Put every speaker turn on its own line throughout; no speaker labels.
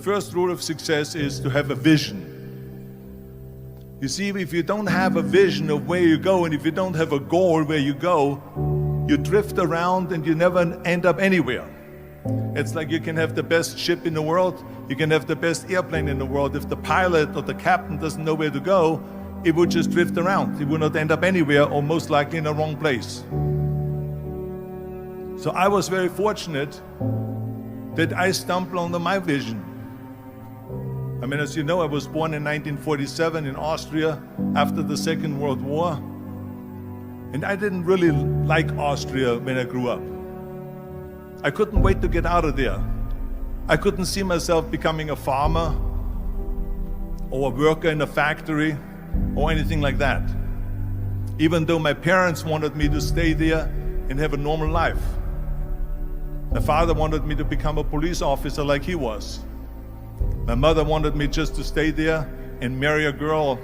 first rule of success is to have a vision. You see, if you don't have a vision of where you go, and if you don't have a goal where you go, you drift around and you never end up anywhere. It's like you can have the best ship in the world, you can have the best airplane in the world. If the pilot or the captain doesn't know where to go, it would just drift around. It would not end up anywhere, or most likely in the wrong place. So I was very fortunate that I stumbled onto my vision. I mean, as you know, I was born in 1947 in Austria after the Second World War. And I didn't really like Austria when I grew up. I couldn't wait to get out of there. I couldn't see myself becoming a farmer or a worker in a factory or anything like that. Even though my parents wanted me to stay there and have a normal life. My father wanted me to become a police officer like he was. My mother wanted me just to stay there and marry a girl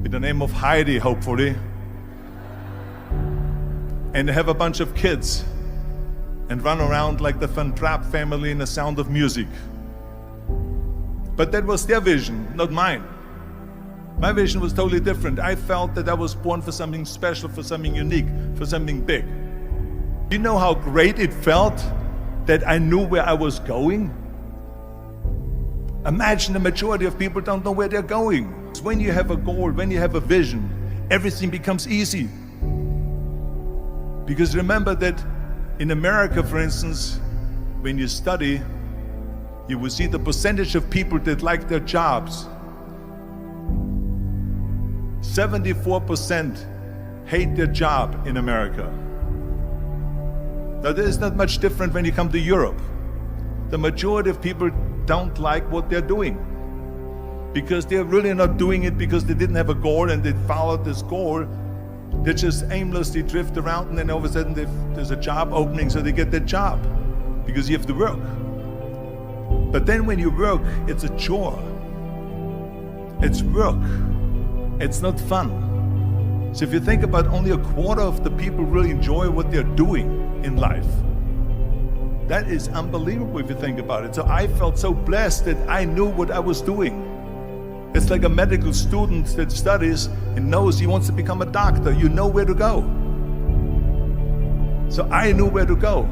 with the name of Heidi, hopefully, and have a bunch of kids and run around like the Van Trapp family in The Sound of Music. But that was their vision, not mine. My vision was totally different. I felt that I was born for something special, for something unique, for something big. Do you know how great it felt that I knew where I was going? Imagine the majority of people don't know where they're going. When you have a goal, when you have a vision, everything becomes easy. Because remember that in America, for instance, when you study, you will see the percentage of people that like their jobs. 74% hate their job in America. Now, there is not much different when you come to Europe. The majority of people don't like what they're doing because they're really not doing it because they didn't have a goal and they followed this goal. They just aimlessly drift around, and then all of a sudden there's a job opening, so they get that job because you have to work. But then when you work, it's a chore. It's work. It's not fun. So if you think about, only a quarter of the people really enjoy what they're doing in life. That is unbelievable if you think about it. So I felt so blessed that I knew what I was doing. It's like a medical student that studies and knows he wants to become a doctor. You know where to go. So I knew where to go.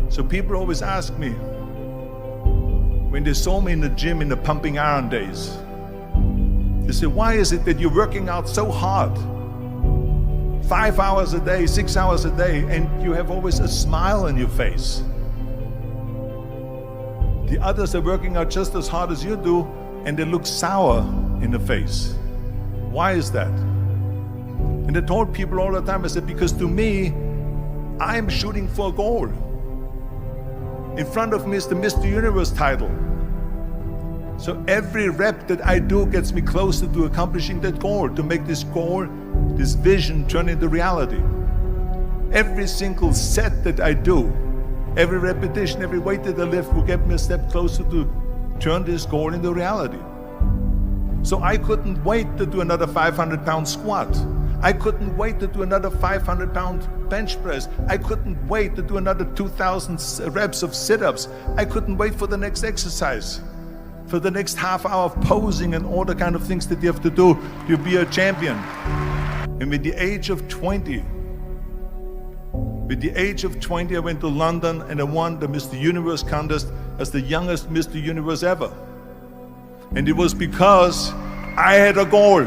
So people always ask me, when they saw me in the gym in the pumping iron days, they say, why is it that you're working out so hard? 5 hours a day, 6 hours a day, and you have always a smile on your face. The others are working out just as hard as you do, and they look sour in the face. Why is that? And I told people all the time, I said, because to me, I'm shooting for a goal. In front of me is the Mr. Universe title. So every rep that I do gets me closer to accomplishing that goal, to make this goal, this vision turn into reality. Every single set that I do, every repetition, every weight that I lift will get me a step closer to turn this goal into reality. So I couldn't wait to do another 500-pound squat. I couldn't wait to do another 500-pound bench press. I couldn't wait to do another 2,000 reps of sit-ups. I couldn't wait for the next exercise, for the next half hour of posing and all the kind of things that you have to do to be a champion. And with the age of 20, I went to London and I won the Mr. Universe contest as the youngest Mr. Universe ever. And it was because I had a goal.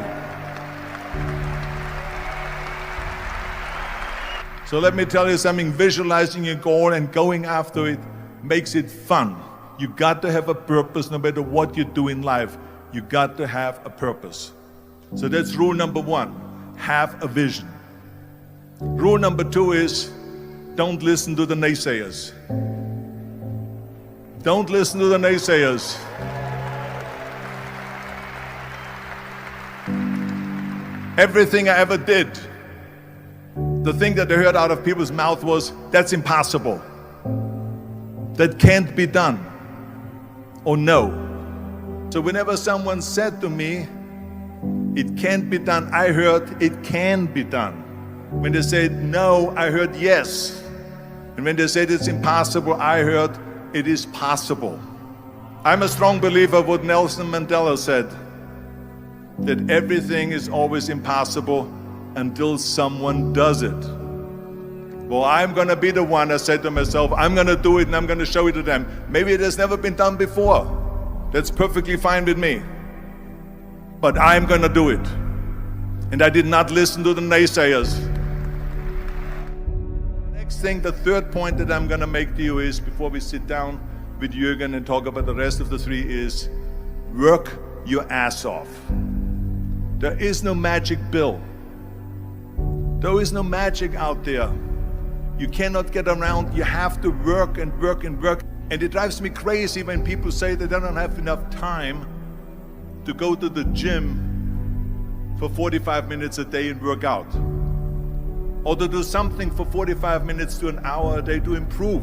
So let me tell you something, visualizing a goal and going after it makes it fun. You got to have a purpose no matter what you do in life. You got to have a purpose. So that's rule number one, have a vision. Rule number two is, don't listen to the naysayers. Don't listen to the naysayers. Everything I ever did, the thing that I heard out of people's mouth was, that's impossible. That can't be done. Or no. So whenever someone said to me, it can't be done, I heard, it can be done. When they said no, I heard yes. And when they said it's impossible, I heard it is possible. I'm a strong believer of what Nelson Mandela said, that everything is always impossible until someone does it. Well, I'm going to be the one, I said to myself, I'm going to do it and I'm going to show it to them. Maybe it has never been done before. That's perfectly fine with me. But I'm going to do it. And I did not listen to the naysayers. The next thing, the third point that I'm going to make to you is, before we sit down with Jürgen and talk about the rest of the three, is work your ass off. There is no magic pill. There is no magic out there. You cannot get around. You have to work and work and work. And it drives me crazy when people say that they don't have enough time to go to the gym for 45 minutes a day and work out, or to do something for 45 minutes to an hour a day to improve,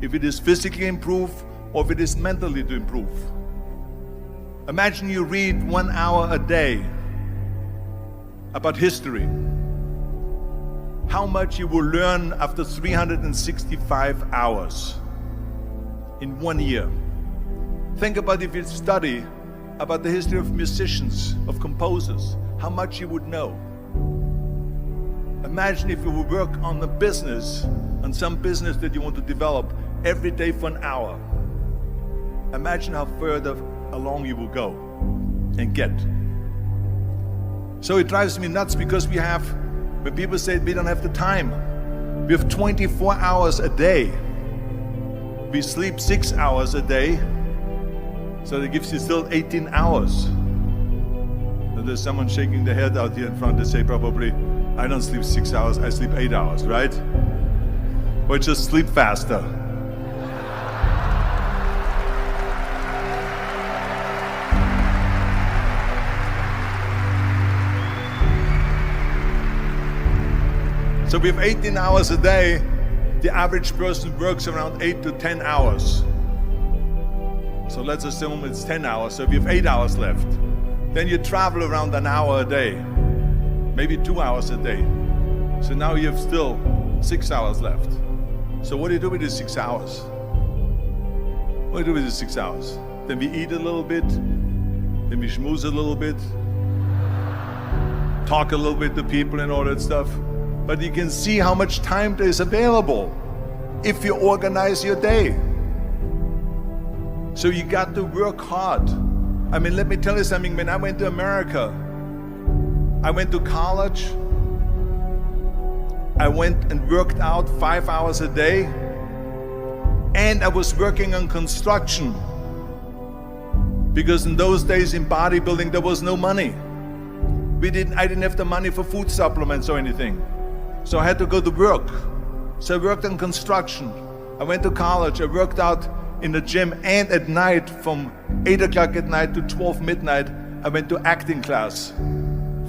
if it is physically improve or if it is mentally to improve. Imagine you read 1 hour a day about history. How much you will learn after 365 hours in 1 year. Think about if you study about the history of musicians, of composers, how much you would know. Imagine if you would work on the business, on some business that you want to develop every day for an hour. Imagine how further along you will go and get. So it drives me nuts because we have, when people say we don't have the time, we have 24 hours a day. We sleep 6 hours a day, so that gives you still 18 hours. Now there's someone shaking their head out here in front. They say probably, I don't sleep 6 hours, I sleep 8 hours, right? Or just sleep faster. So we have 18 hours a day. The average person works around 8 to 10 hours. So let's assume it's 10 hours, so we have 8 hours left. Then you travel around an hour a day, maybe 2 hours a day. So now you have still 6 hours left. So what do you do with these 6 hours? What do you do with these 6 hours? Then we eat a little bit, then we schmooze a little bit, talk a little bit to people and all that stuff. But you can see how much time there is available if you organize your day. So you got to work hard. I mean, let me tell you something. When I went to America, I went to college. I went and worked out 5 hours a day. And I was working on construction. Because in those days in bodybuilding, there was no money. I didn't have the money for food supplements or anything. So I had to go to work. So I worked on construction. I went to college. I worked out in the gym, and at night from 8 o'clock at night to 12 midnight, I went to acting class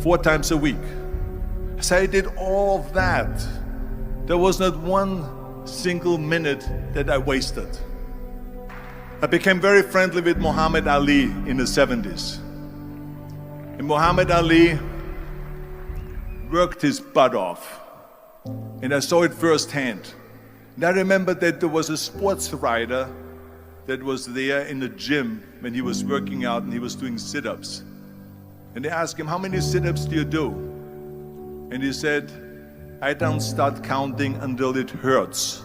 4 times a week. So I did all of that. There was not one single minute that I wasted. I became very friendly with Muhammad Ali in the 70s. And Muhammad Ali worked his butt off. And I saw it firsthand. And I remember that there was a sports writer that was there in the gym when he was working out and he was doing sit-ups. And they asked him, how many sit-ups do you do? And he said, I don't start counting until it hurts.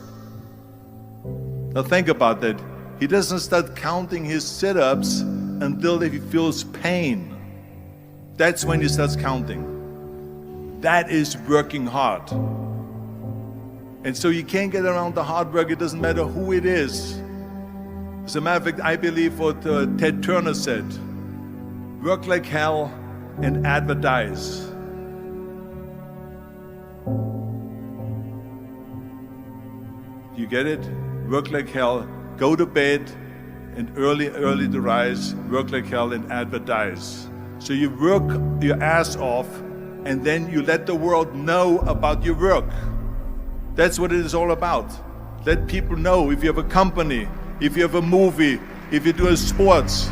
Now think about that. He doesn't start counting his sit-ups until he feels pain. That's when he starts counting. That is working hard. And so you can't get around the hard work. It doesn't matter who it is. As a matter of fact, I believe what Ted Turner said, work like hell and advertise. You get it? Work like hell, go to bed, and early to rise, work like hell and advertise. So you work your ass off, and then you let the world know about your work. That's what it is all about. Let people know. If you have a company, if you have a movie, if you do a sports,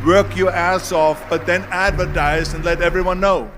work your ass off, but then advertise and let everyone know.